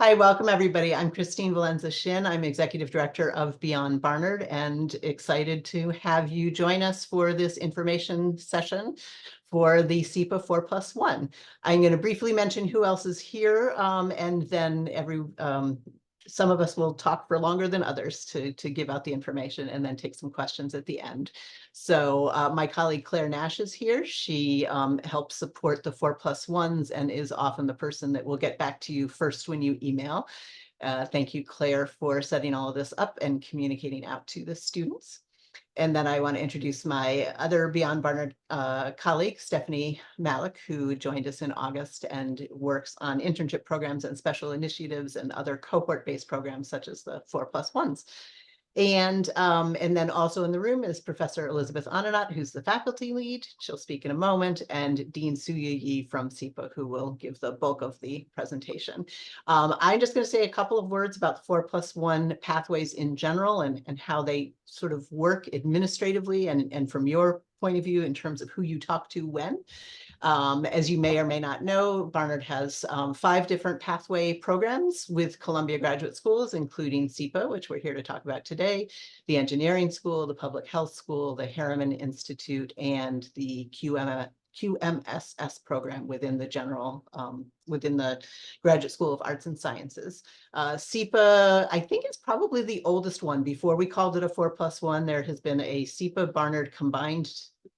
Hi, welcome everybody. I'm Christine Valenza-Shin. I'm Executive Director of Beyond Barnard and excited to have you join us for this information session for the SIPA 4+1. I'm going to briefly mention who else is here, and then some of us will talk for longer than others to give out the information and then take some questions at the end. So my colleague Claire Nash is here. She helps support the 4+1s and is often the person that will get back to you first when you email. Thank you, Claire, for setting all of this up and communicating out to the students. And then I want to introduce my other Beyond Barnard colleague, Stephanie Malik, who joined us in August and works on internship programs and special initiatives and other cohort-based programs such as the 4+1s. And then also in the room is Professor Elizabeth Ananat, who's the faculty lead. She'll speak in a moment, and Dean Suya Yi from SIPA, who will give the bulk of the presentation. I'm just going to say a couple of words about 4+1 pathways in general and how they sort of work administratively and from your point of view in terms of who you talk to when. As you may or may not know, Barnard has 5 different pathway programs with Columbia Graduate Schools, including SIPA, which we're here to talk about today, the Engineering School, the Public Health School, the Harriman Institute, and the QMSS program within the Graduate School of Arts and Sciences. SIPA, I think, is probably the oldest one. Before we called it a 4+1, there has been a SIPA Barnard combined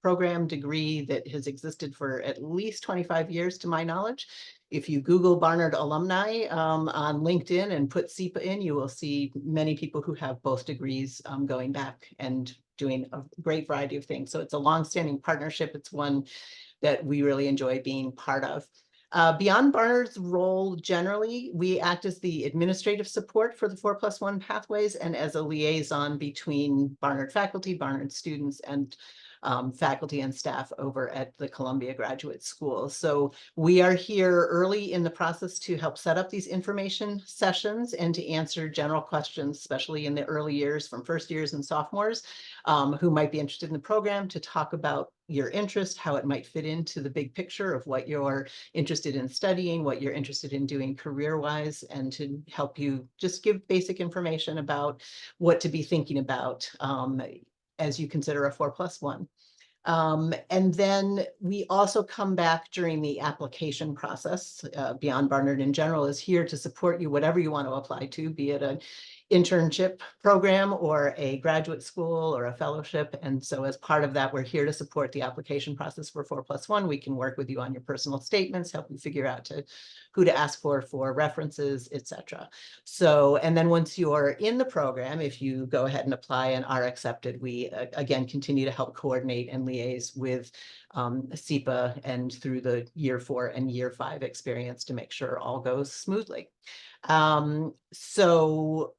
program degree that has existed for at least 25 years, to my knowledge. If you Google Barnard alumni on LinkedIn and put SIPA in, you will see many people who have both degrees going back and doing a great variety of things. So it's a longstanding partnership. It's one that we really enjoy being part of. Beyond Barnard's role generally, we act as the administrative support for the 4+1 pathways and as a liaison between Barnard faculty, Barnard students, and faculty and staff over at the Columbia Graduate School. So we are here early in the process to help set up these information sessions and to answer general questions, especially in the early years from first years and sophomores who might be interested in the program, to talk about your interest, how it might fit into the big picture of what you're interested in studying, what you're interested in doing career-wise, and to help you just give basic information about what to be thinking about as you consider a 4+1. And then we also come back during the application process. Beyond Barnard in general is here to support you, whatever you want to apply to, be it an internship program or a graduate school or a fellowship. And so as part of that, we're here to support the application process for 4+1. We can work with you on your personal statements, help you figure out who to ask for references, etc. So, and then once you're in the program, if you go ahead and apply and are accepted, we again continue to help coordinate and liaise with SIPA and through the year 4 and year 5 experience to make sure all goes smoothly. So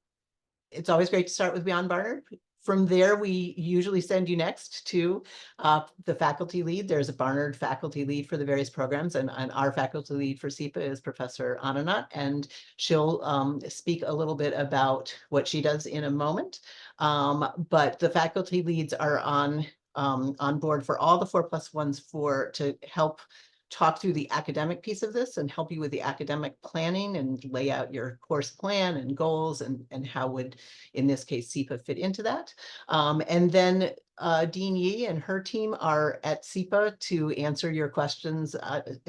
it's always great to start with Beyond Barnard. From there, we usually send you next to the faculty lead. There's a Barnard faculty lead for the various programs, and our faculty lead for SIPA is Professor Ananat, and she'll speak a little bit about what she does in a moment. But the faculty leads are on board for all the 4+1s to help talk through the academic piece of this and help you with the academic planning and lay out your course plan and goals and how would, in this case, SIPA fit into that. And then Dean Yi and her team are at SIPA to answer your questions.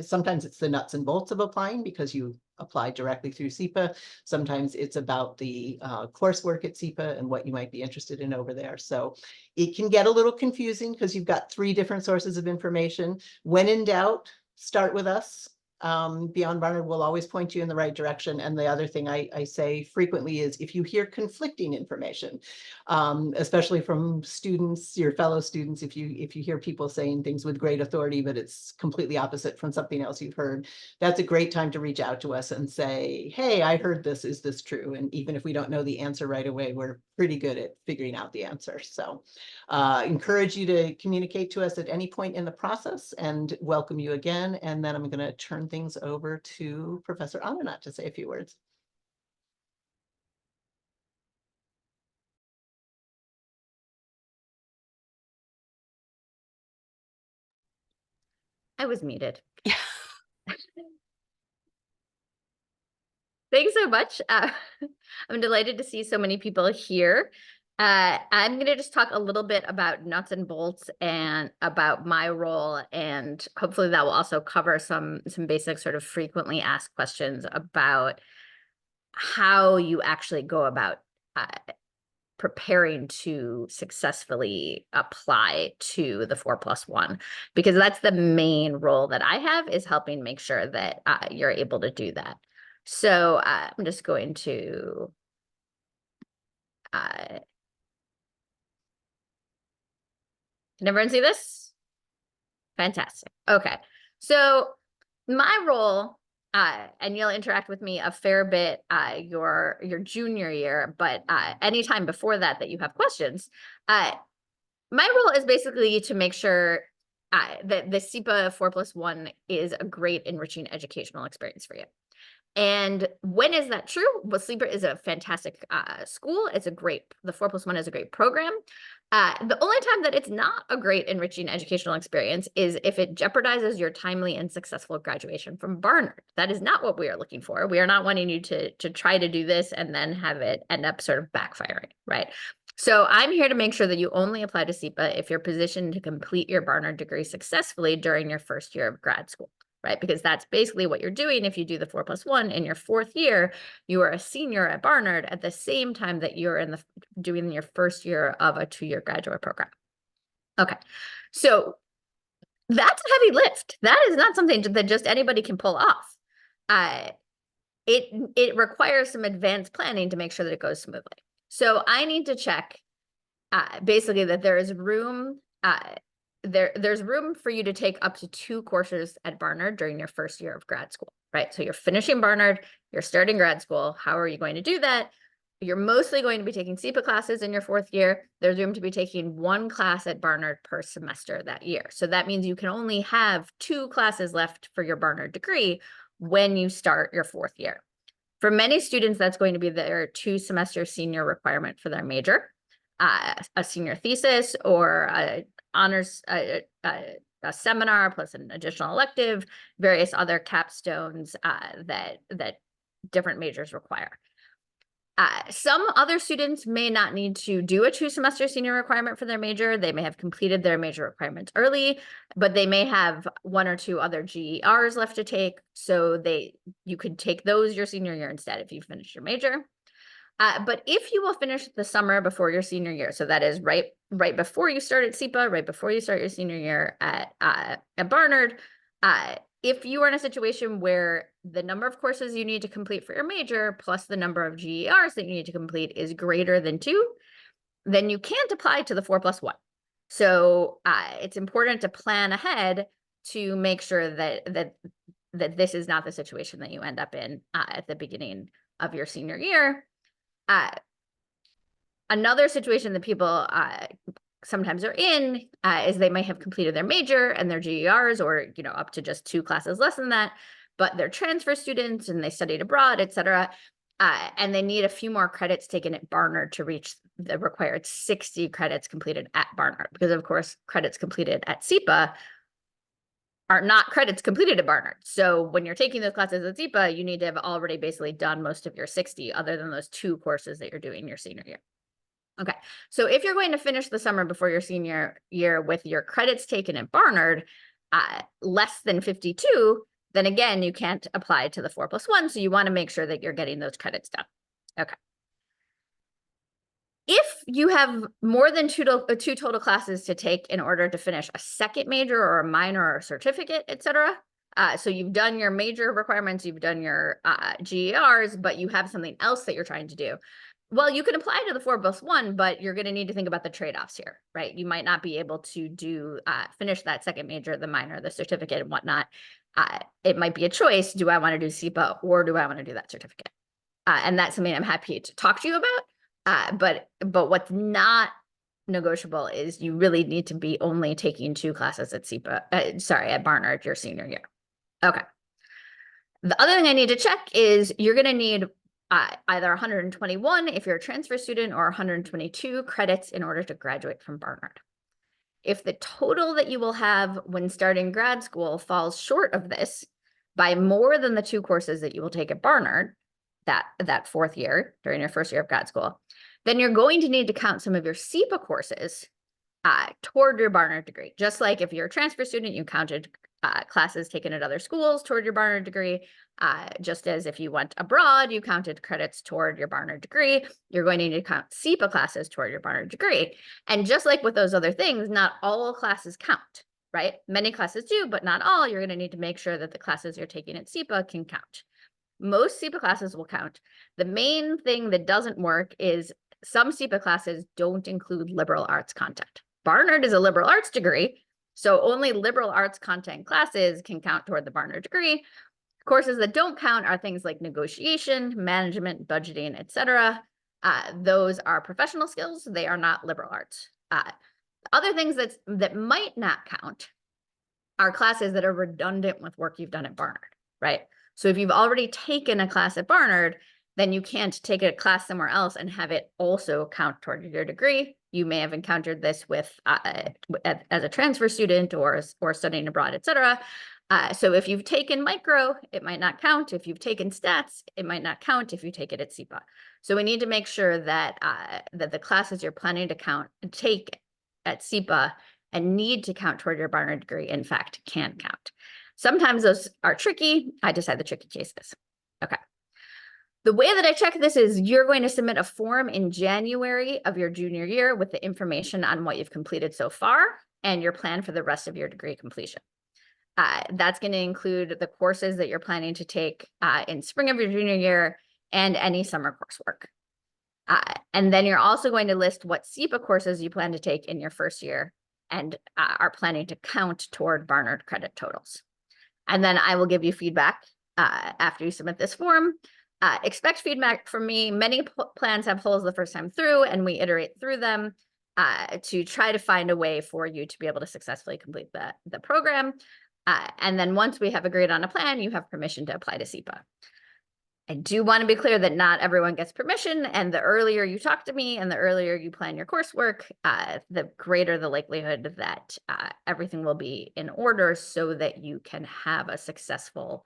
Sometimes it's the nuts and bolts of applying because you apply directly through SIPA. Sometimes it's about the coursework at SIPA and what you might be interested in over there. So it can get a little confusing because you've got 3 different sources of information. When in doubt, start with us. Beyond Barnard will always point you in the right direction. And the other thing I say frequently is if you hear conflicting information, especially from students, your fellow students, if you hear people saying things with great authority, but it's completely opposite from something else you've heard, that's a great time to reach out to us and say, hey, I heard this, is this true? And even if we don't know the answer right away, we're pretty good at figuring out the answer. So encourage you to communicate to us at any point in the process and welcome you again. And then I'm going to turn things over to Professor Ananat to say a few words. I was muted. Thanks so much. I'm delighted to see so many people here. I'm going to just talk a little bit about nuts and bolts and about my role, and hopefully that will also cover some basic sort of frequently asked questions about how you actually go about preparing to successfully apply to the 4+1, because that's the main role that I have, is helping make sure that you're able to do that. So I'm just going to can everyone see this? Fantastic. Okay. So my role, and you'll interact with me a fair bit your junior year, but anytime before that you have questions, my role is basically to make sure that the SIPA 4+1 is a great enriching educational experience for you. And when is that true? Well, SIPA is a fantastic school. The 4+1 is a great program. The only time that it's not a great enriching educational experience is if it jeopardizes your timely and successful graduation from Barnard. That is not what we are looking for. We are not wanting you to try to do this and then have it end up sort of backfiring, right? So I'm here to make sure that you only apply to SIPA if you're positioned to complete your Barnard degree successfully during your first year of grad school, right? Because that's basically what you're doing if you do the 4+1 in your fourth year. You are a senior at Barnard at the same time that you're doing your first year of a 2-year graduate program. Okay, so that's a heavy lift. That is not something that just anybody can pull off. It requires some advanced planning to make sure that it goes smoothly. So I need to check basically that there is room. There's room for you to take up to 2 courses at Barnard during your first year of grad school, right? So you're finishing Barnard, you're starting grad school. How are you going to do that? You're mostly going to be taking SIPA classes in your 4th year. There's room to be taking 1 class at Barnard per semester that year. So that means you can only have 2 classes left for your Barnard degree when you start your 4th year. For many students, that's going to be their 2-semester senior requirement for their major, a senior thesis or a honors, a seminar plus an additional elective, various other capstones that different majors require. Some other students may not need to do a 2-semester senior requirement for their major. They may have completed their major requirements early, but they may have 1 or 2 other GERs left to take. So you could take those your senior year instead if you finish your major. But if you will finish the summer before your senior year, so that is right before you start at SIPA, right before you start your senior year at Barnard, if you are in a situation where the number of courses you need to complete for your major plus the number of GERs that you need to complete is greater than 2, then you can't apply to the 4+1. So it's important to plan ahead to make sure that this is not the situation that you end up in at the beginning of your senior year. Another situation that people sometimes are in is they might have completed their major and their GERs, or up to just 2 classes less than that, but they're transfer students and they studied abroad, etc. And they need a few more credits taken at Barnard to reach the required 60 credits completed at Barnard, because of course credits completed at SIPA are not credits completed at Barnard. So when you're taking those classes at SIPA, you need to have already basically done most of your 60 other than those 2 courses that you're doing your senior year. Okay, so if you're going to finish the summer before your senior year with your credits taken at Barnard less than 52, then again, you can't apply to the 4+1. So you want to make sure that you're getting those credits done. Okay. If you have more than 2 total classes to take in order to finish a second major or a minor or a certificate, etc., so you've done your major requirements, you've done your GERs, but you have something else that you're trying to do. Well, you can apply to the 4+1, but you're going to need to think about the trade-offs here, right? You might not be able to finish that second major, the minor, the certificate, and whatnot. It might be a choice. Do I want to do SIPA or do I want to do that certificate? And that's something I'm happy to talk to you about. But what's not negotiable is you really need to be only taking 2 classes at at Barnard your senior year. Okay. The other thing I need to check is you're going to need either 121 if you're a transfer student or 122 credits in order to graduate from Barnard. If the total that you will have when starting grad school falls short of this by more than the 2 courses that you will take at Barnard, that fourth year during your first year of grad school, then you're going to need to count some of your SIPA courses toward your Barnard degree. Just like if you're a transfer student, you counted classes taken at other schools toward your Barnard degree. Just as if you went abroad, you counted credits toward your Barnard degree, you're going to need to count SIPA classes toward your Barnard degree. And just like with those other things, not all classes count, right? Many classes do, but not all. You're going to need to make sure that the classes you're taking at SIPA can count. Most SIPA classes will count. The main thing that doesn't work is some SIPA classes don't include liberal arts content. Barnard is a liberal arts degree, so only liberal arts content classes can count toward the Barnard degree. Courses that don't count are things like negotiation, management, budgeting, etc. Those are professional skills. They are not liberal arts. Other things that might not count are classes that are redundant with work you've done at Barnard, right? So if you've already taken a class at Barnard, then you can't take a class somewhere else and have it also count toward your degree. You may have encountered this with as a transfer student or studying abroad, etc. So if you've taken micro, it might not count. If you've taken stats, it might not count if you take it at SIPA. So we need to make sure that that the classes you're planning to take at SIPA and need to count toward your Barnard degree, in fact, can count. Sometimes those are tricky. I just had the tricky cases. Okay. The way that I check this is you're going to submit a form in January of your junior year with the information on what you've completed so far and your plan for the rest of your degree completion. That's going to include the courses that you're planning to take in spring of your junior year and any summer coursework. And then you're also going to list what SIPA courses you plan to take in your first year and are planning to count toward Barnard credit totals. And then I will give you feedback after you submit this form. Expect feedback from me. Many plans have holes the first time through, and we iterate through them to try to find a way for you to be able to successfully complete the program. And then once we have agreed on a plan, you have permission to apply to SIPA. I do want to be clear that not everyone gets permission, and the earlier you talk to me and the earlier you plan your coursework, the greater the likelihood that everything will be in order so that you can have a successful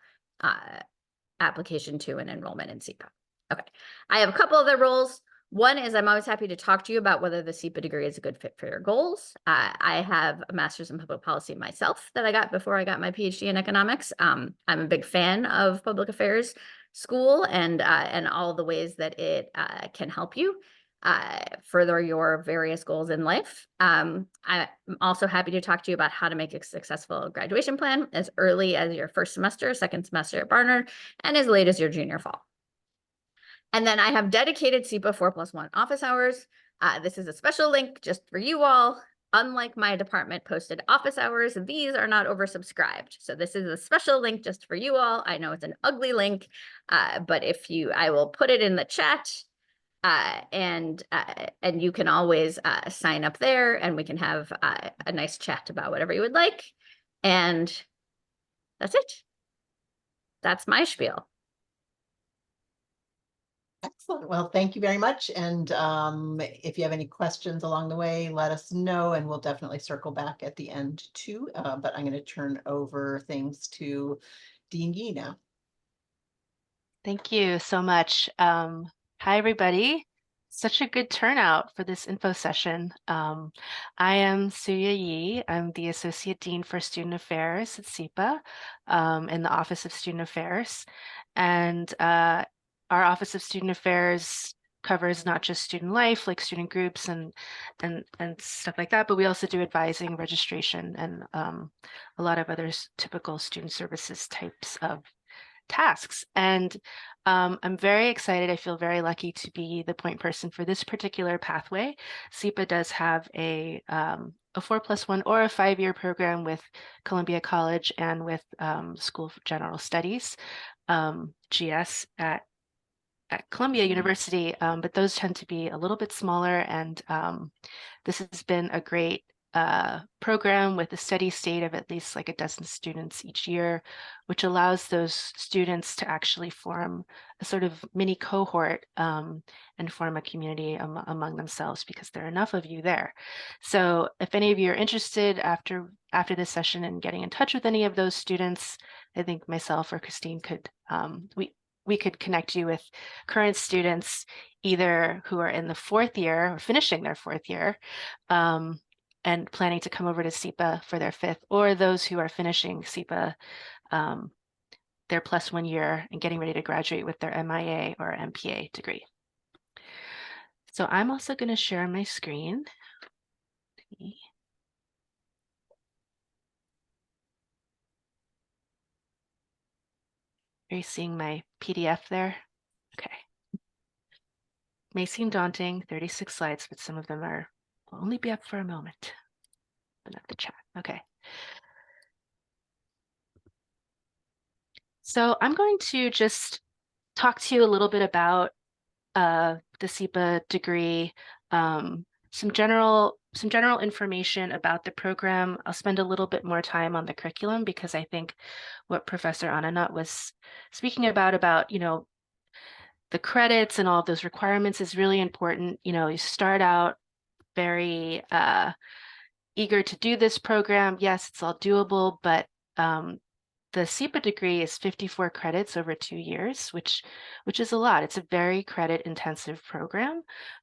application to an enrollment in SIPA. Okay, I have a couple other roles. One is I'm always happy to talk to you about whether the SIPA degree is a good fit for your goals. I have a master's in public policy myself that I got before I got my PhD in economics. I'm a big fan of public affairs school and all the ways that it can help you further your various goals in life. I'm also happy to talk to you about how to make a successful graduation plan as early as your first semester, second semester at Barnard, and as late as your junior fall. And then I have dedicated SIPA 4+1 office hours. This is a special link just for you all. Unlike my department posted office hours, these are not oversubscribed. So this is a special link just for you all. I know it's an ugly link, but I will put it in the chat and you can always sign up there and we can have a nice chat about whatever you would like. And that's it. That's my spiel. Excellent. Well, thank you very much. And if you have any questions along the way, let us know and we'll definitely circle back at the end too. But I'm going to turn over things to Dean Yee now. Thank you so much. Hi, everybody. Such a good turnout for this info session. I am Suya Yee. I'm the Associate Dean for Student Affairs at SIPA in the Office of Student Affairs. And our Office of Student Affairs covers not just student life, like student groups and stuff like that, but we also do advising, registration, and a lot of other typical student services types of tasks. And I'm very excited. I feel very lucky to be the point person for this particular pathway. SIPA does have a 4+1 or a 5-year program with Columbia College and with School of General Studies, GS at Columbia University, but those tend to be a little bit smaller. And this has been a great program with a steady state of at least like a dozen students each year, which allows those students to actually form a sort of mini cohort and form a community among themselves because there are enough of you there. So if any of you are interested after this session in getting in touch with any of those students, I think myself or Christine could, we could connect you with current students, either who are in the 4th year or finishing their 4th year, and planning to come over to SIPA for their 5th, or those who are finishing SIPA their +1 year and getting ready to graduate with their MIA or MPA degree. So I'm also going to share my screen. Are you seeing my PDF there? Okay. May seem daunting, 36 slides, but some of them will only be up for a moment. Open up the chat. Okay. So I'm going to just talk to you a little bit about the SIPA degree, some general information about the program. I'll spend a little bit more time on the curriculum because I think what Professor Ananat was speaking about, you know, the credits and all of those requirements is really important. You know, you start out very eager to do this program. Yes, it's all doable, but the SIPA degree is 54 credits over 2 years, which is a lot. It's a very credit intensive program.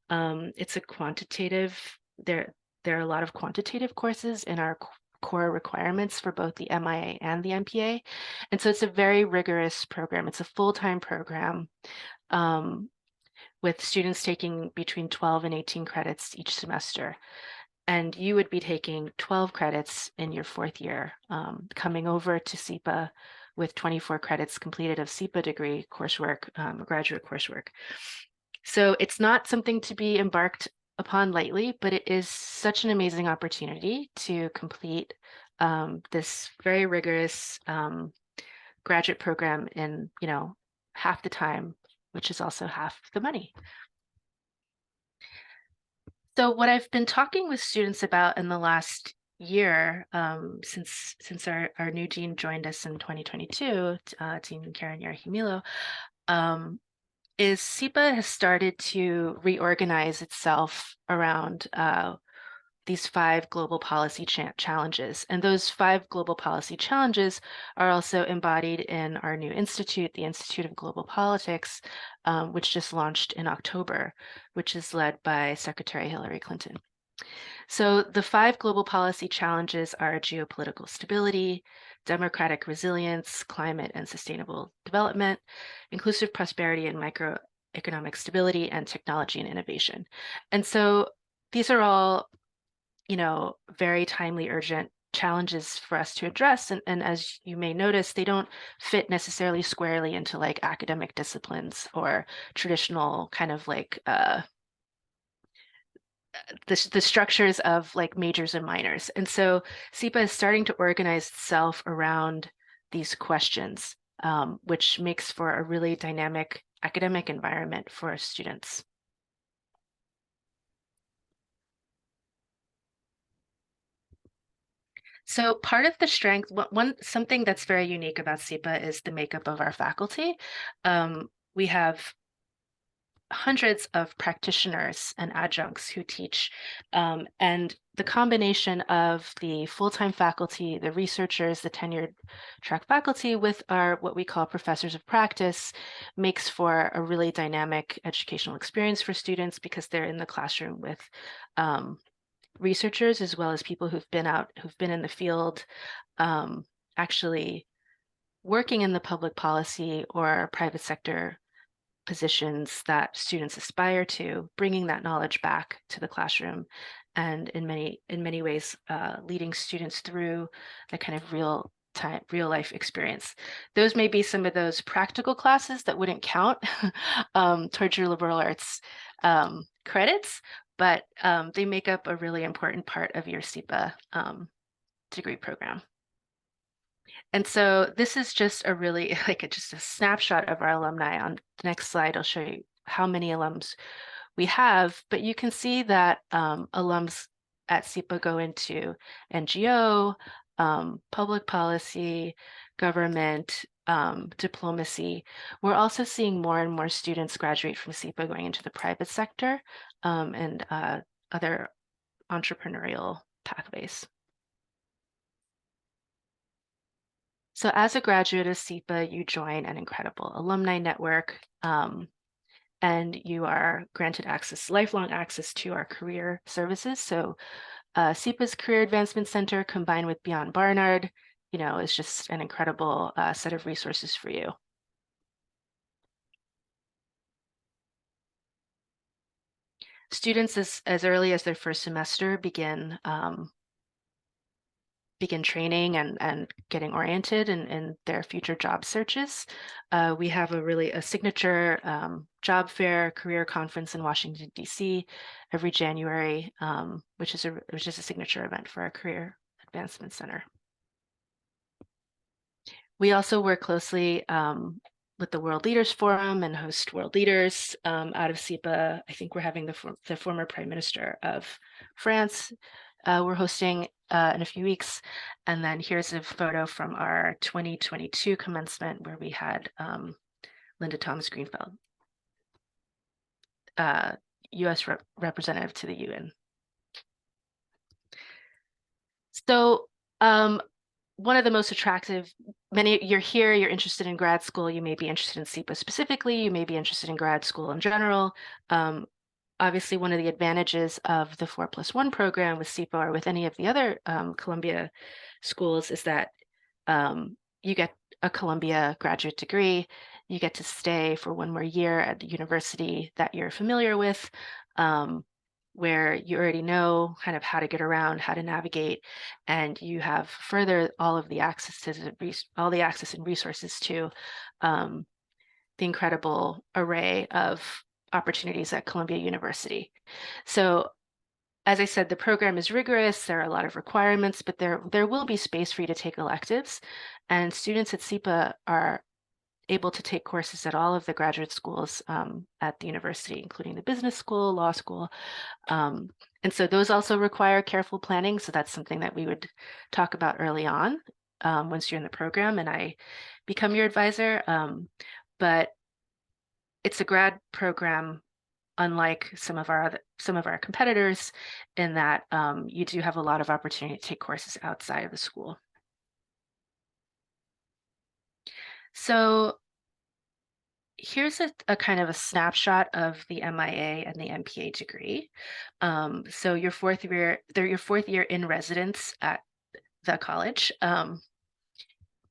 It's a quantitative, there are a lot of quantitative courses in our core requirements for both the MIA and the MPA. And so it's a very rigorous program. It's a full-time program with students taking between 12 and 18 credits each semester. And you would be taking 12 credits in your 4th year, coming over to SIPA with 24 credits completed of SIPA degree coursework, graduate coursework. So it's not something to be embarked upon lightly, but it is such an amazing opportunity to complete this very rigorous graduate program in, you know, half the time, which is also half the money. So what I've been talking with students about in the last year, since our new dean joined us in 2022, Dean Karen Yarhimilo, is SIPA has started to reorganize itself around these 5 global policy challenges. And those 5 global policy challenges are also embodied in our new institute, the Institute of Global Politics, which just launched in October, which is led by Secretary Hillary Clinton. So the 5 global policy challenges are geopolitical stability, democratic resilience, climate and sustainable development, inclusive prosperity and microeconomic stability, and technology and innovation. And so these are all, you know, very timely, urgent challenges for us to address. And as you may notice, they don't fit necessarily squarely into like academic disciplines or traditional kind of like the structures of like majors and minors. And so SIPA is starting to organize itself around these questions, which makes for a really dynamic academic environment for students. So part of the strength, something that's very unique about SIPA is the makeup of our faculty. We have hundreds of practitioners and adjuncts who teach, and the combination of the full-time faculty, the researchers, the tenured track faculty with our what we call professors of practice makes for a really dynamic educational experience for students because they're in the classroom with researchers as well as people who've been in the field, actually working in the public policy or private sector positions that students aspire to, bringing that knowledge back to the classroom, and in many ways leading students through the kind of real life experience. Those may be some of those practical classes that wouldn't count towards your liberal arts credits, but they make up a really important part of your SIPA degree program. And so this is just a really just a snapshot of our alumni. On the next slide, I'll show you how many alums we have, but you can see that alums at SIPA go into NGO, public policy, government, diplomacy. We're also seeing more and more students graduate from SIPA going into the private sector and other entrepreneurial pathways. So as a graduate of SIPA, you join an incredible alumni network, and you are granted lifelong access to our career services. So SIPA's Career Advancement Center combined with Beyond Barnard, is just an incredible set of resources for you. Students as early as their first semester begin training and getting oriented in their future job searches. We have a signature job fair career conference in Washington, D.C. every January, which is a signature event for our Career Advancement Center. We also work closely with the World Leaders Forum and host world leaders out of SIPA. I think we're having the former Prime Minister of France. We're hosting in a few weeks. And then here's a photo from our 2022 commencement where we had Linda Thomas Greenfield, U.S. representative to the UN. So one of the most attractive, you're here, you're interested in grad school, you may be interested in SIPA specifically, you may be interested in grad school in general. Obviously, one of the advantages of the 4+1 program with SIPA or with any of the other Columbia schools is that you get a Columbia graduate degree, you get to stay for one more year at the university that you're familiar with, where you already know kind of how to get around, how to navigate, and you have further all the access and resources to the incredible array of opportunities at Columbia University. So as I said, the program is rigorous. There are a lot of requirements, but there will be space for you to take electives. And students at SIPA are able to take courses at all of the graduate schools at the university, including the business school, law school. And so those also require careful planning. So that's something that we would talk about early on once you're in the program and I become your advisor. But it's a grad program, unlike some of our competitors, in that you do have a lot of opportunity to take courses outside of the school. So here's a kind of a snapshot of the MIA and the MPA degree. So your fourth year in residence at the college.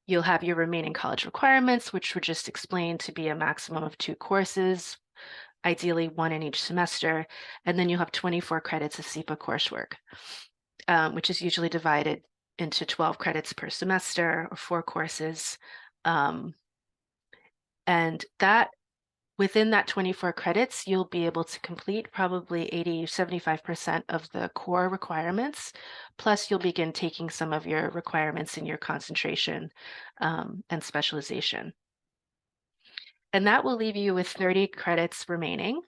You'll have your remaining college requirements, which were just explained to be a maximum of 2 courses, ideally 1 in each semester, and then you'll have 24 credits of SIPA coursework, which is usually divided into 12 credits per semester or 4 courses. And that within that 24 credits, you'll be able to complete probably 75% of the core requirements, plus you'll begin taking some of your requirements in your concentration and specialization. And that will leave you with 30 credits remaining.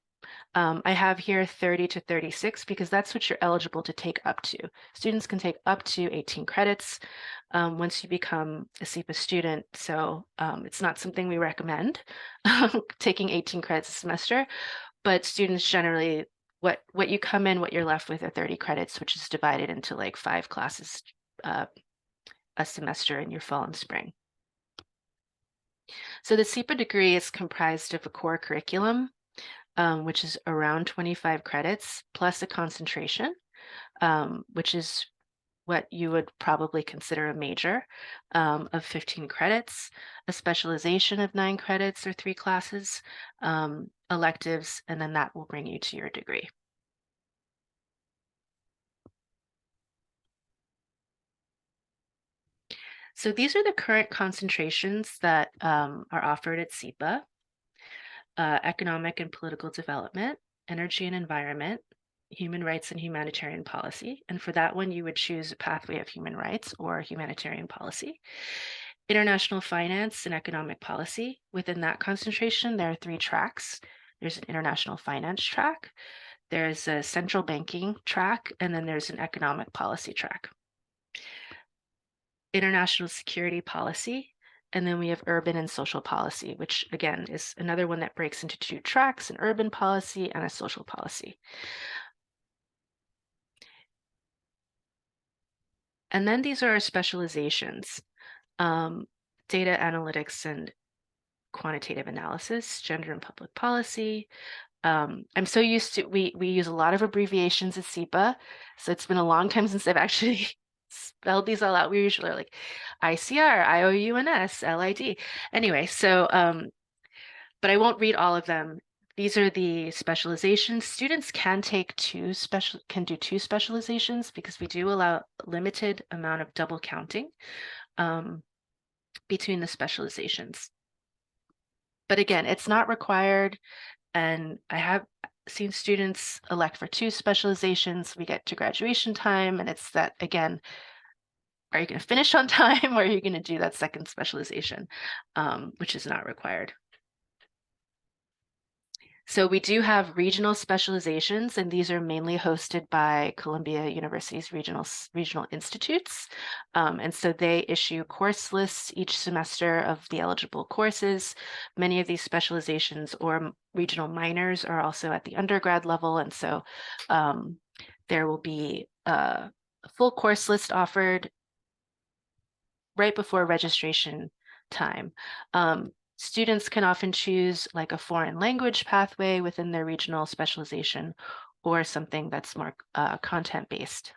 I have here 30 to 36 because that's what you're eligible to take up to. Students can take up to 18 credits once you become a SIPA student. So it's not something we recommend, taking 18 credits a semester, but students generally, what you come in, what you're left with are 30 credits, which is divided into like 5 classes a semester in your fall and spring. So the SIPA degree is comprised of a core curriculum, which is around 25 credits, plus a concentration, which is what you would probably consider a major, of 15 credits, a specialization of 9 credits or 3 classes, electives, and then that will bring you to your degree. So these are the current concentrations that are offered at SIPA. Economic and political development, energy and environment, human rights and humanitarian policy. And for that one, you would choose a pathway of human rights or humanitarian policy. International finance and economic policy. Within that concentration, there are 3 tracks. There's an international finance track, there's a central banking track, and then there's an economic policy track. International security policy. And then we have urban and social policy, which again is another one that breaks into 2 tracks, an urban policy and a social policy. And then these are our specializations. data analytics and quantitative analysis, gender and public policy. I'm so used to, we use a lot of abbreviations at SIPA, so it's been a long time since I've actually spelled these all out. We usually are like ICR, IOUNS, LID. Anyway, so, but I won't read all of them. These are the specializations. Students can do two specializations because we do allow a limited amount of double counting between the specializations. But again, it's not required. And I have seen students elect for two specializations. We get to graduation time, and it's that, again, are you going to finish on time, or are you going to do that second specialization, which is not required. So we do have regional specializations, and these are mainly hosted by Columbia University's regional institutes. And so they issue course lists each semester of the eligible courses. Many of these specializations or regional minors are also at the undergrad level. And so there will be a full course list offered right before registration time. Students can often choose like a foreign language pathway within their regional specialization or something that's more content-based.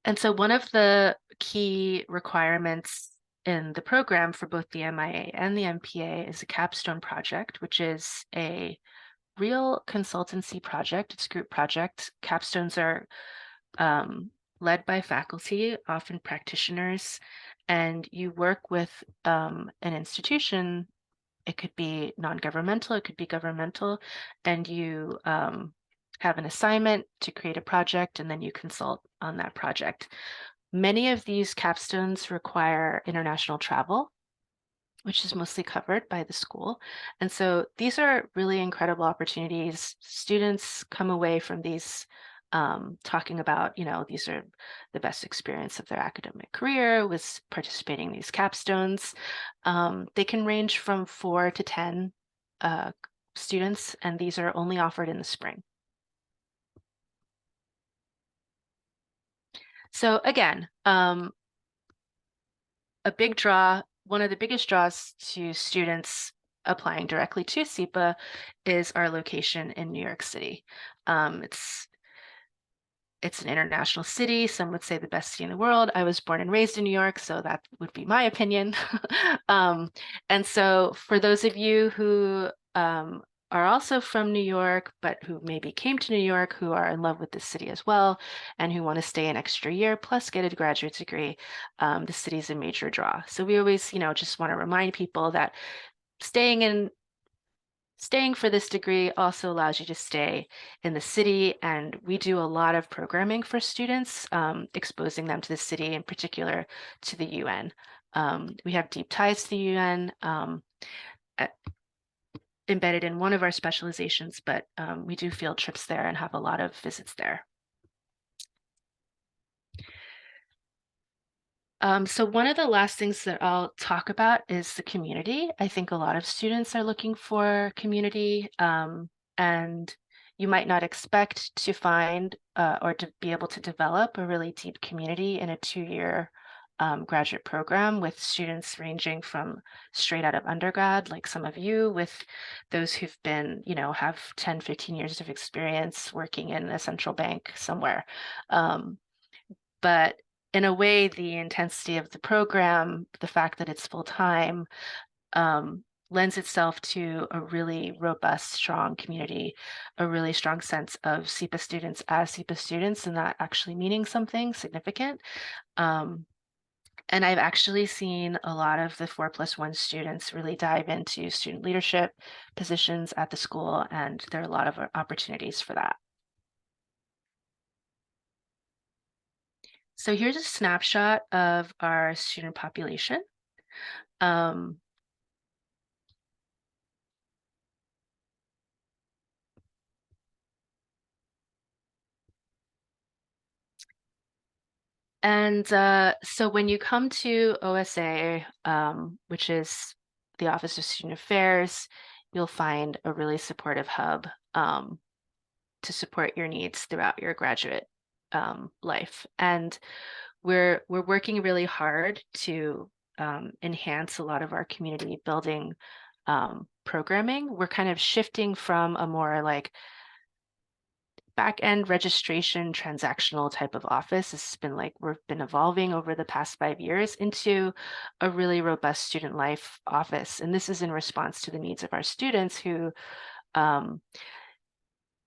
And so one of the key requirements in the program for both the MIA and the MPA is a capstone project, which is a real consultancy project. It's a group project. Capstones are led by faculty, often practitioners, and you work with an institution. It could be non-governmental, it could be governmental, and you have an assignment to create a project, and then you consult on that project. Many of these capstones require international travel, which is mostly covered by the school. And so these are really incredible opportunities. Students come away from these talking about, these are the best experience of their academic career was participating in these capstones. They can range from 4 to 10 students, and these are only offered in the spring. So again, a big draw, one of the biggest draws to students applying directly to SIPA is our location in New York City. It's an international city. Some would say the best city in the world. I was born and raised in New York, so that would be my opinion. And so for those of you who are also from New York, but who maybe came to New York, who are in love with the city as well, and who want to stay an extra year plus get a graduate degree, the city is a major draw. So we always, just want to remind people that staying for this degree also allows you to stay in the city, and we do a lot of programming for students, exposing them to the city, in particular to the UN. We have deep ties to the UN embedded in one of our specializations, but we do field trips there and have a lot of visits there. So one of the last things that I'll talk about is the community. I think a lot of students are looking for community, and you might not expect to find or to be able to develop a really deep community in a 2-year graduate program with students ranging from straight out of undergrad, like some of you, with those who've been, have 10, 15 years of experience working in a central bank somewhere. But in a way, the intensity of the program, the fact that it's full-time, lends itself to a really robust, strong community, a really strong sense of SIPA students as SIPA students, and that actually meaning something significant. And I've actually seen a lot of the 4+1 students really dive into student leadership positions at the school, and there are a lot of opportunities for that. So here's a snapshot of our student population. And so when you come to OSA, which is the Office of Student Affairs, you'll find a really supportive hub to support your needs throughout your graduate life. And we're working really hard to enhance a lot of our community building programming. We're kind of shifting from a more like back-end registration transactional type of office. It's been like we've been evolving over the past 5 years into a really robust student life office. And this is in response to the needs of our students who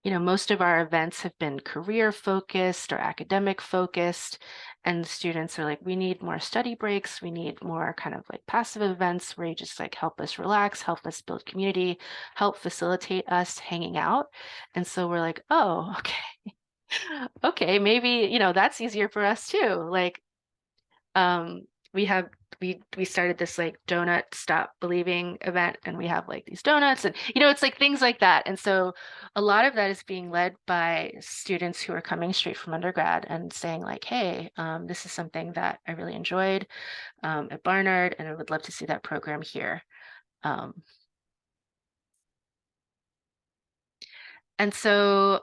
most of our events have been career focused or academic focused, and the students are like, we need more study breaks. We need more kind of like passive events where you just like help us relax, help us build community, help facilitate us hanging out. And so we're like, oh, okay. Okay, maybe, that's easier for us too. Like, we started this like donut stop believing event, and we have like these donuts, and it's like things like that. And so a lot of that is being led by students who are coming straight from undergrad and saying like, hey, this is something that I really enjoyed at Barnard, and I would love to see that program here. And so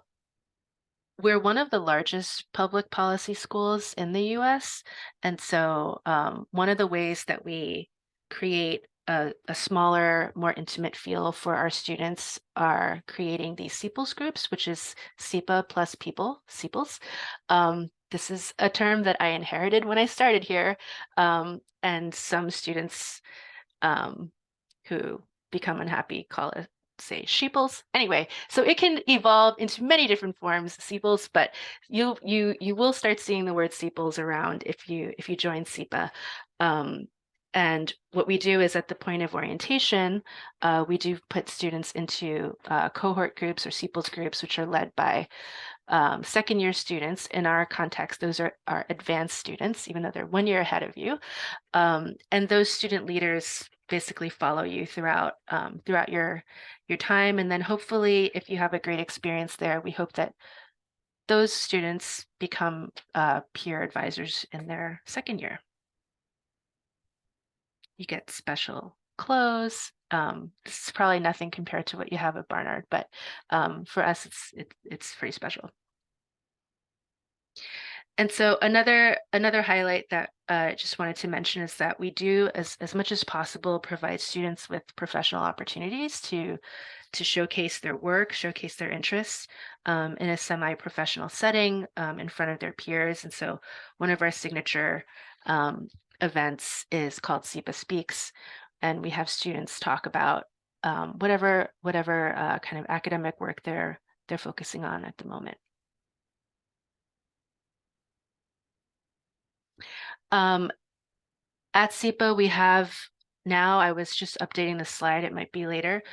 we're one of the largest public policy schools in the US. And so one of the ways that we create a smaller, more intimate feel for our students are creating these SIPLs groups, which is SIPA plus people, SIPLs. This is a term that I inherited when I started here. And some students who become unhappy call it, say, sheeples. Anyway, so it can evolve into many different forms, sepals, but you will start seeing the word sepals around if you join SIPA. And what we do is at the point of orientation, we do put students into cohort groups or sepals groups, which are led by second year students. In our context, those are our advanced students, even though they're 1 year ahead of you. And those student leaders basically follow you throughout your time. And then hopefully, if you have a great experience there, we hope that those students become peer advisors in their second year. You get special clothes. This is probably nothing compared to what you have at Barnard, but for us, it's pretty special. And so another highlight that I just wanted to mention is that we do, as much as possible, provide students with professional opportunities to showcase their work, showcase their interests in a semi-professional setting in front of their peers. And so one of our signature events is called SIPA Speaks, and we have students talk about whatever kind of academic work they're focusing on at the moment. At SIPA, we have now, I was just updating the slide, it might be later.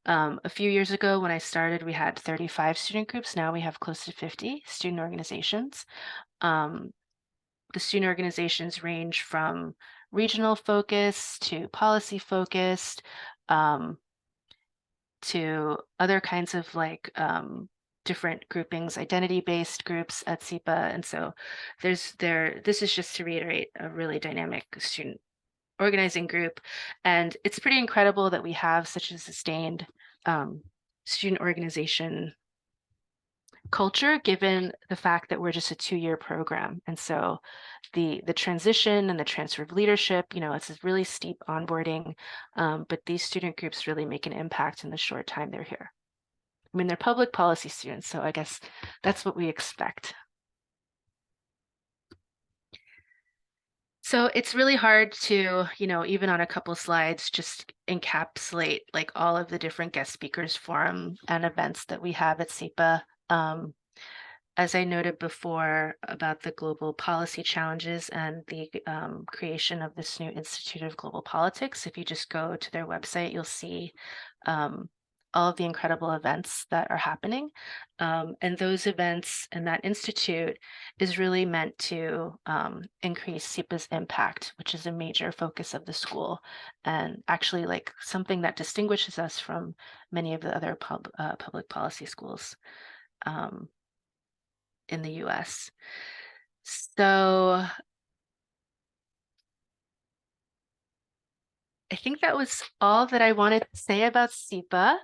A few years ago when I started, we had 35 student groups. Now we have close to 50 student organizations. The student organizations range from regional focus to policy focused to other kinds of like different groupings, identity-based groups at SIPA. And so this is just to reiterate a really dynamic student organizing group. And it's pretty incredible that we have such a sustained student organization culture, given the fact that we're just a 2-year program. And so the transition and the transfer of leadership, it's a really steep onboarding, but these student groups really make an impact in the short time they're here. I mean, they're public policy students, so I guess that's what we expect. So it's really hard to, even on a couple slides, just encapsulate like all of the different guest speakers, forum, and events that we have at SIPA. As I noted before about the global policy challenges and the creation of this new Institute of Global Politics, if you just go to their website, you'll see all of the incredible events that are happening. And those events and that institute is really meant to increase SIPA's impact, which is a major focus of the school, and actually like something that distinguishes us from many of the other public policy schools in the US. So I think that was all that I wanted to say about SIPA.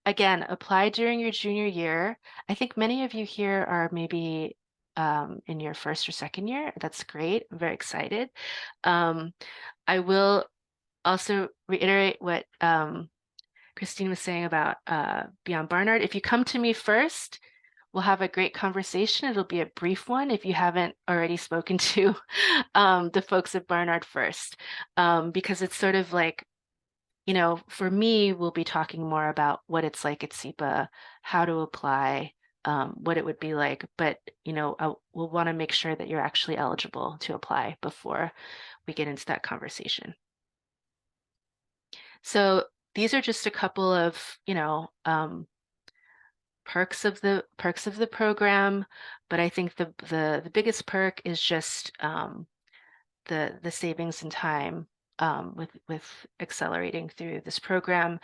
Again, apply during your junior year. I think many of you here are maybe in your first or second year. That's great. I'm very excited. I will also reiterate what Christine was saying about Beyond Barnard. If you come to me first, we'll have a great conversation. It'll be a brief one if you haven't already spoken to the folks at Barnard first, because it's sort of like, you know, for me, we'll be talking more about what it's like at SIPA, how to apply, what it would be like. But, you know, we'll want to make sure that you're actually eligible to apply before we get into that conversation. So these are just a couple of, you know, perks of the program, but I think the biggest perk is just the savings in time with accelerating through this program,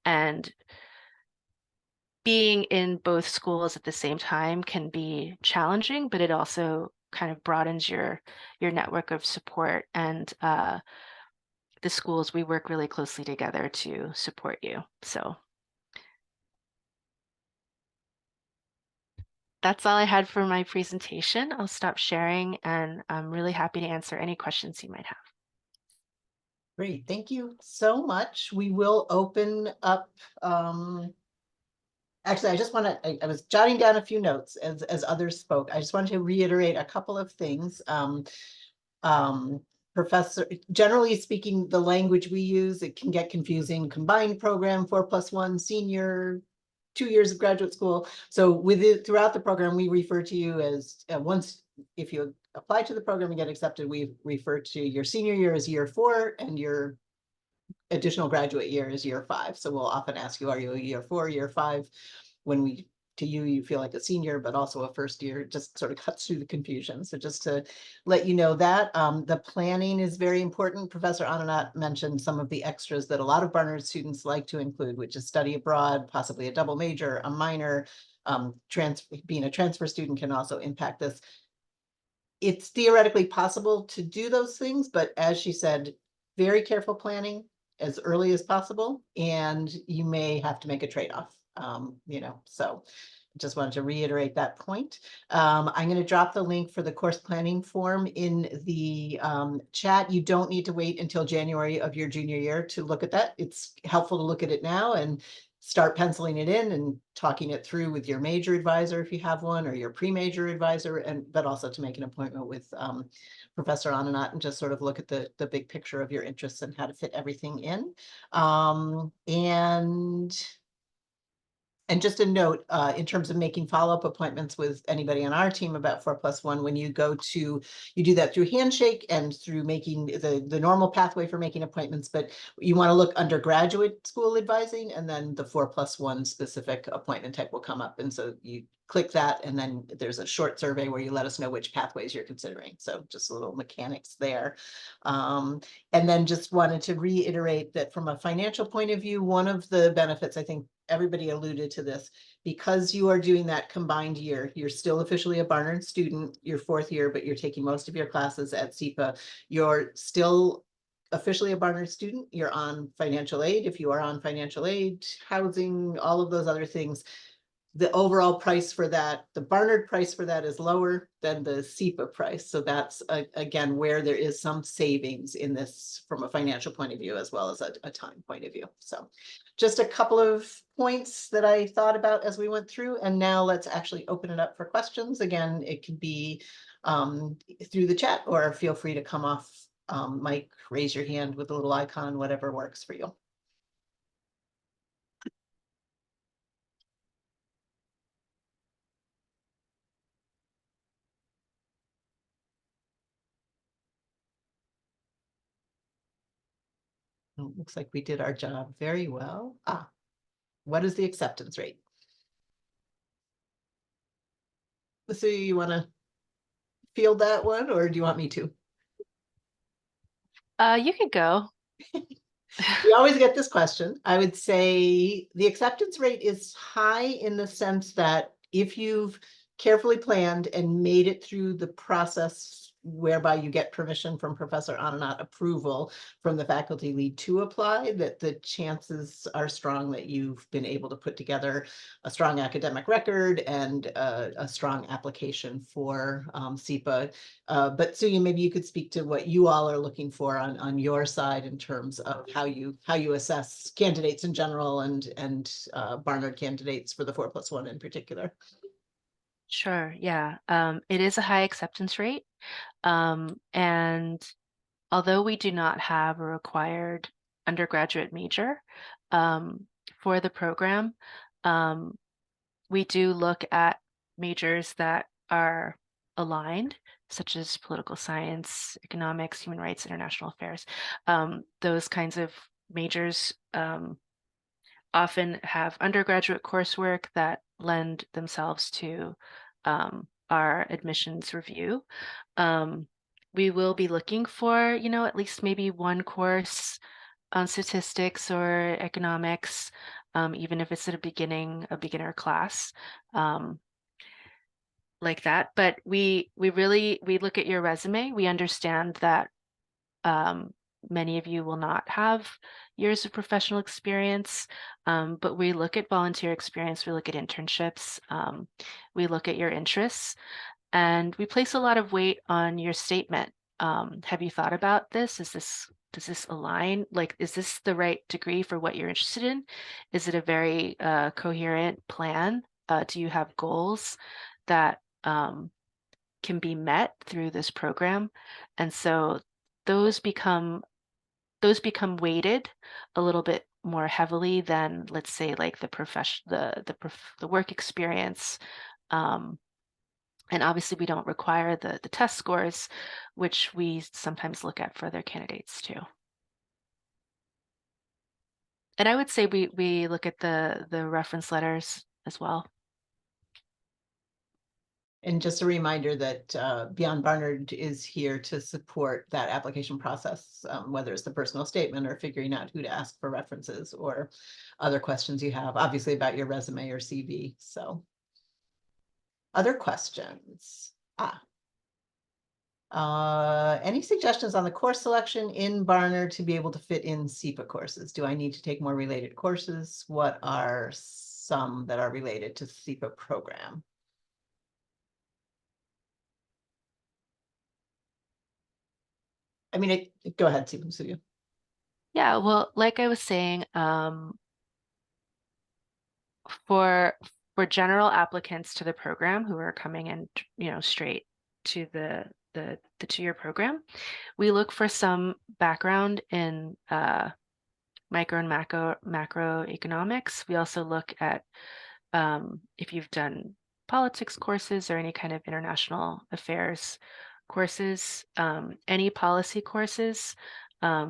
and being in both schools at the same time can be challenging, but it also kind of broadens your network of support, and the schools, we work really closely together to support you. So that's all I had for my presentation. I'll stop sharing, and I'm really happy to answer any questions you might have. Great, thank you so much. We will open up. Actually, I just want to, I was jotting down a few notes as others spoke. I just wanted to reiterate a couple of things. Professor, generally speaking, the language we use, it can get confusing. Combined program, 4+1, senior, 2 years of graduate school. So with it throughout the program, we refer to you as once, if you apply to the program and get accepted, we refer to your senior year as year 4 and your additional graduate year is year 5. So we'll often ask you, are you a year 4, year 5? When we, to you, you feel like a senior, but also a first year, just sort of cuts through the confusion. So just to let you know that the planning is very important. Professor Ananat mentioned some of the extras that a lot of Barnard students like to include, which is study abroad, possibly a double major, a minor. Being a transfer student can also impact this. It's theoretically possible to do those things, but as she said, very careful planning as early as possible, and you may have to make a trade-off. You know, so just wanted to reiterate that point. I'm going to drop the link for the course planning form in the chat. You don't need to wait until January of your junior year to look at that. It's helpful to look at it now and start penciling it in and talking it through with your major advisor if you have one, or your pre-major advisor, but also to make an appointment with Professor Ananat and just sort of look at the big picture of your interests and how to fit everything in. And just a note, in terms of making follow-up appointments with anybody on our team about 4+1, when you go to, you do that through Handshake and through making the normal pathway for making appointments, but you want to look undergraduate school advising, and then the 4+1 specific appointment type will come up. And so you click that, and then there's a short survey where you let us know which pathways you're considering. So just a little mechanics there. And then just wanted to reiterate that from a financial point of view, one of the benefits, I think everybody alluded to this, because you are doing that combined year, you're still officially a Barnard student, your 4th year, but you're taking most of your classes at SIPA. You're still officially a Barnard student. You're on financial aid. If you are on financial aid, housing, all of those other things, the overall price for that, the Barnard price for that is lower than the SIPA price. So that's again where there is some savings in this from a financial point of view, as well as a time point of view. So just a couple of points that I thought about as we went through, and now let's actually open it up for questions. Again, it can be through the chat, or feel free to come off mic, raise your hand with a little icon, whatever works for you. Looks like we did our job very well. What is the acceptance rate? So you want to field that one, or do you want me to? You could go. We always get this question. I would say the acceptance rate is high in the sense that if you've carefully planned and made it through the process whereby you get permission from Professor Ananat, approval from the faculty lead to apply, that the chances are strong that you've been able to put together a strong academic record and a strong application for SIPA. But Suya, maybe you could speak to what you all are looking for on your side in terms of how you assess candidates in general and Barnard candidates for the 4+1 in particular. Sure, yeah. It is a high acceptance rate. And although we do not have a required undergraduate major for the program, we do look at majors that are aligned, such as political science, economics, human rights, international affairs. Those kinds of majors often have undergraduate coursework that lend themselves to our admissions review. We will be looking for, at least maybe one course on statistics or economics, even if it's at a beginner class, like that. But we look at your resume. We understand that many of you will not have years of professional experience, but we look at volunteer experience, we look at internships, we look at your interests, and we place a lot of weight on your statement. Have you thought about this? Does this align? Like, is this the right degree for what you're interested in? Is it a very coherent plan? Do you have goals that can be met through this program? And so those become weighted a little bit more heavily than, let's say, like the work experience. And obviously we don't require the test scores, which we sometimes look at for other candidates too. And I would say we look at the reference letters as well. And just a reminder that Beyond Barnard is here to support that application process, whether it's the personal statement or figuring out who to ask for references or other questions you have, obviously about your resume or CV. So other questions? Any suggestions on the course selection in Barnard to be able to fit in SIPA courses? Do I need to take more related courses? What are some that are related to SIPA program? I mean, go ahead, Suya. Yeah, well, like I was saying, for general applicants to the program who are coming in, straight to the 2-year program, we look for some background in micro and macroeconomics. We also look at if you've done politics courses or any kind of international affairs courses, any policy courses,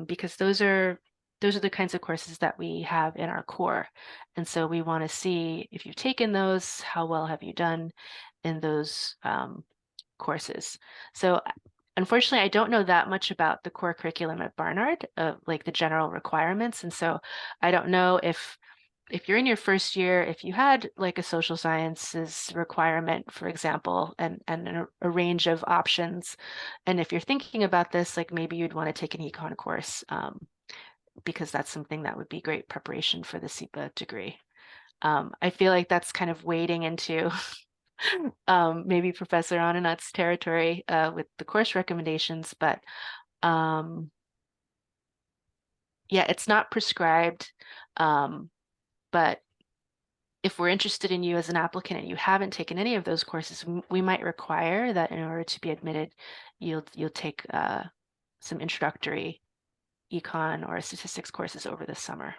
because those are the kinds of courses that we have in our core. And so we want to see if you've taken those, how well have you done in those courses. So unfortunately, I don't know that much about the core curriculum at Barnard, like the general requirements. And so I don't know if you're in your first year, if you had like a social sciences requirement, for example, and a range of options, and if you're thinking about this, like maybe you'd want to take an econ course, because that's something that would be great preparation for the SIPA degree. I feel like that's kind of wading into maybe Professor Ananat's territory with the course recommendations, but yeah, it's not prescribed. But if we're interested in you as an applicant and you haven't taken any of those courses, we might require that in order to be admitted, you'll take some introductory econ or statistics courses over the summer.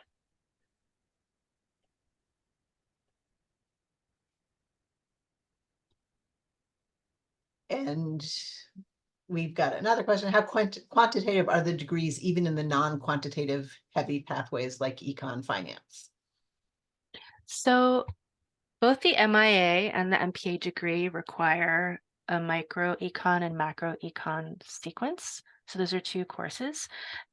And we've got another question. How quantitative are the degrees, even in the non-quantitative heavy pathways like econ finance? So both the MIA and the MPA degree require a micro econ and macro econ sequence. So those are 2 courses.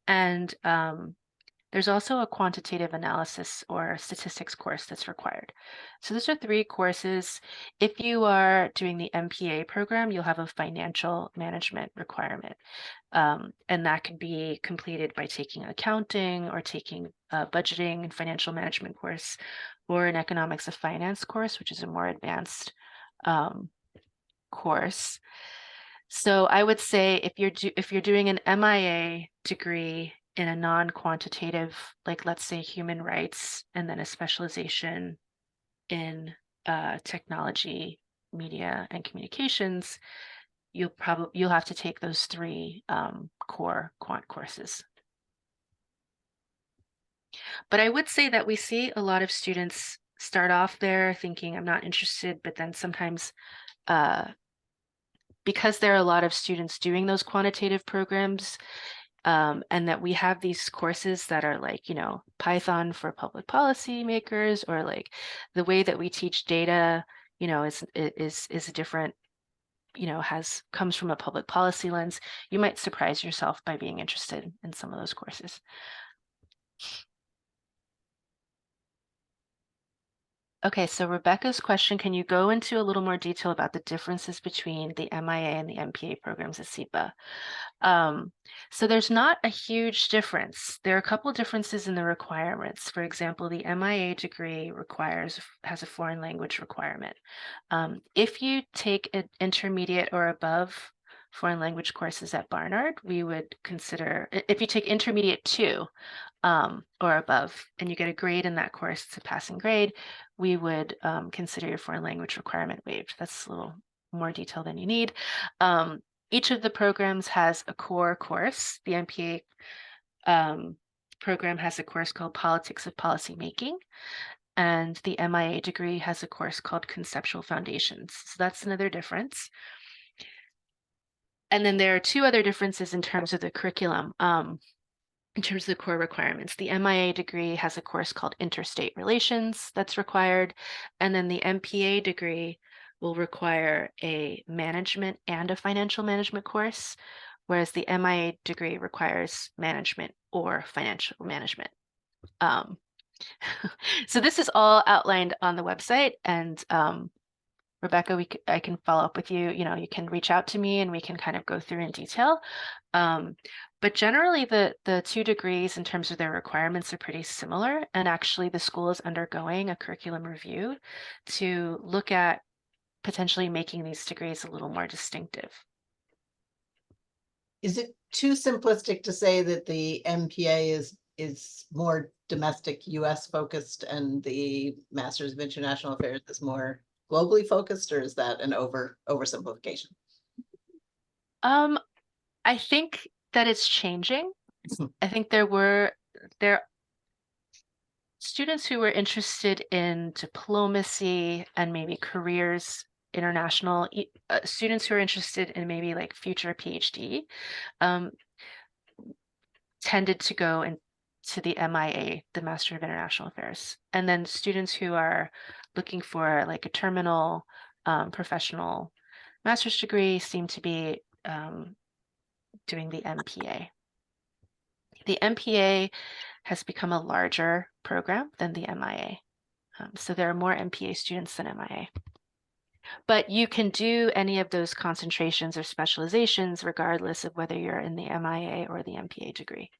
And the There's also a quantitative analysis or statistics course that's required. So those are 3 courses. If you are doing the MPA program, you'll have a financial management requirement. And that can be completed by taking accounting or taking a budgeting and financial management course, or an economics of finance course, which is a more advanced course. So I would say if you're doing an MIA degree in a non-quantitative, like let's say human rights, and then a specialization in technology, media, and communications, you'll have to take those 3 core quant courses. But I would say that we see a lot of students start off there thinking I'm not interested, but then sometimes because there are a lot of students doing those quantitative programs, and that we have these courses that are like, Python for public policy makers, or like the way that we teach data, is a different, comes from a public policy lens. You might surprise yourself by being interested in some of those courses. Okay, so Rebecca's question, can you go into a little more detail about the differences between the MIA and the MPA programs at SIPA? So there's not a huge difference. There are a couple differences in the requirements. For example, the MIA degree has a foreign language requirement. If you take an intermediate or above foreign language courses at Barnard, we would consider, if you take intermediate 2 or above, and you get a grade in that course, it's a passing grade, we would consider your foreign language requirement waived. That's a little more detail than you need. Each of the programs has a core course. The MPA program has a course called Politics of Policy Making, and the MIA degree has a course called Conceptual Foundations. So that's another difference. And then there are 2 other differences in terms of the curriculum. In terms of the core requirements, the MIA degree has a course called Interstate Relations that's required, and then the MPA degree will require a management and a financial management course, whereas the MIA degree requires management or financial management. So this is all outlined on the website, and Rebecca, I can follow up with you. You can reach out to me and we can kind of go through in detail. But generally, the 2 degrees in terms of their requirements are pretty similar. And actually, the school is undergoing a curriculum review to look at potentially making these degrees a little more distinctive. Is it too simplistic to say that the MPA is more domestic US focused and the Masters of International Affairs is more globally focused, or is that an oversimplification? I think that it's changing. I think there students who were interested in diplomacy and maybe careers, international students who are interested in maybe like future PhD, tended to go into the MIA, the Master of International Affairs. And then students who are looking for like a terminal professional master's degree seem to be doing the MPA. The MPA has become a larger program than the MIA. So there are more MPA students than MIA. But you can do any of those concentrations or specializations regardless of whether you're in the MIA or the MPA degree.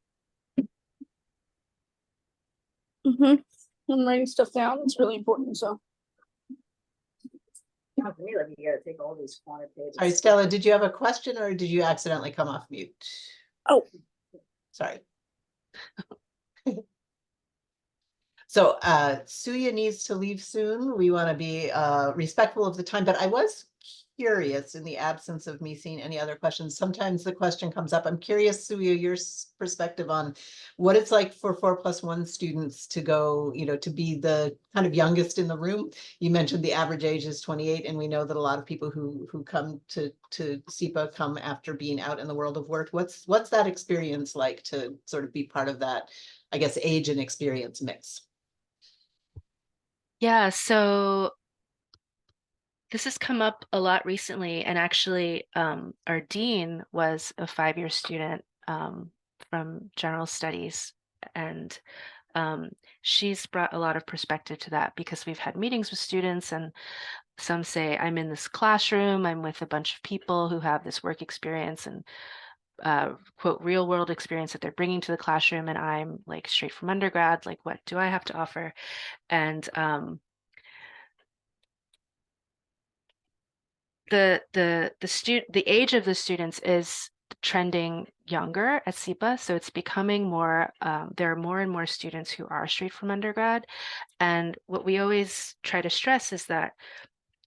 I'm writing stuff down. It's really important. So, Yeah, really, you gotta take all these quantitative. Sorry, Stella, did you have a question or did you accidentally come off mute? Oh. Sorry. So Suya needs to leave soon. We want to be respectful of the time, but I was curious, in the absence of me seeing any other questions, sometimes the question comes up. I'm curious, Suya, your perspective on what it's like for 4+1 students to go, to be the kind of youngest in the room. You mentioned the average age is 28, and we know that a lot of people who come to SIPA come after being out in the world of work. What's that experience like to sort of be part of that, I guess, age and experience mix? Yeah, so this has come up a lot recently, and actually our dean was a 5-year student from general studies And she's brought a lot of perspective to that because we've had meetings with students, and some say, I'm in this classroom, I'm with a bunch of people who have this work experience and quote real world experience that they're bringing to the classroom, and I'm like straight from undergrad, like what do I have to offer? And the age of the students is trending younger at SIPA, so it's becoming more, there are more and more students who are straight from undergrad. And what we always try to stress is that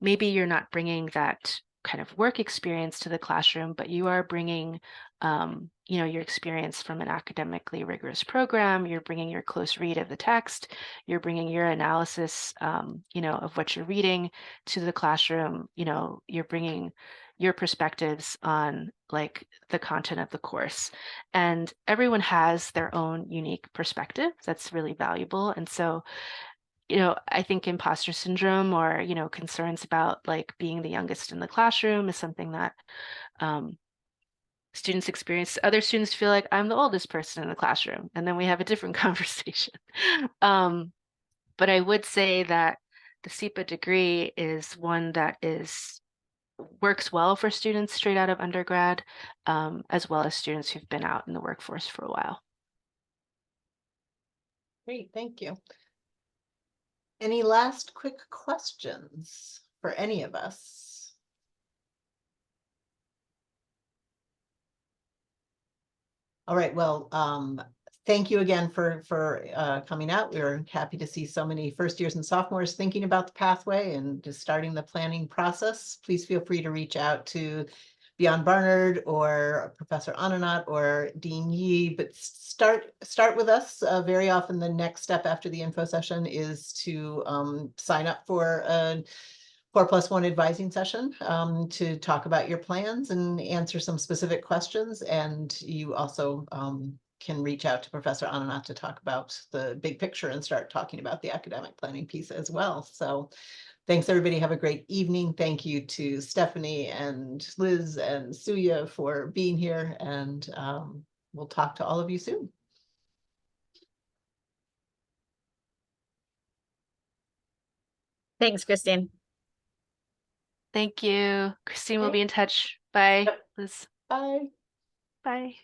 maybe you're not bringing that kind of work experience to the classroom, but you are bringing, your experience from an academically rigorous program. You're bringing your close read of the text. You're bringing your analysis, of what you're reading to the classroom. You're bringing your perspectives on like the content of the course, and everyone has their own unique perspective that's really valuable. And so I think imposter syndrome or, concerns about like being the youngest in the classroom is something that students experience. Other students feel like I'm the oldest person in the classroom, and then we have a different conversation. But I would say that the SIPA degree is one that works well for students straight out of undergrad, as well as students who've been out in the workforce for a while. Great, thank you. Any last quick questions for any of us? All right, well, thank you again for coming out. We're happy to see so many first years and sophomores thinking about the pathway and just starting the planning process. Please feel free to reach out to Beyond Barnard or Professor Ananat or Dean Yee, but start with us. Very often the next step after the info session is to sign up for a 4+1 advising session to talk about your plans and answer some specific questions. And you also can reach out to Professor Ananat to talk about the big picture and start talking about the academic planning piece as well. So thanks, everybody. Have a great evening. Thank you to Stephanie and Liz and Suya for being here, and we'll talk to all of you soon. Thanks, Christine. Thank you. Christine will Okay. be in touch. Bye, Yep. Liz. Bye. Bye.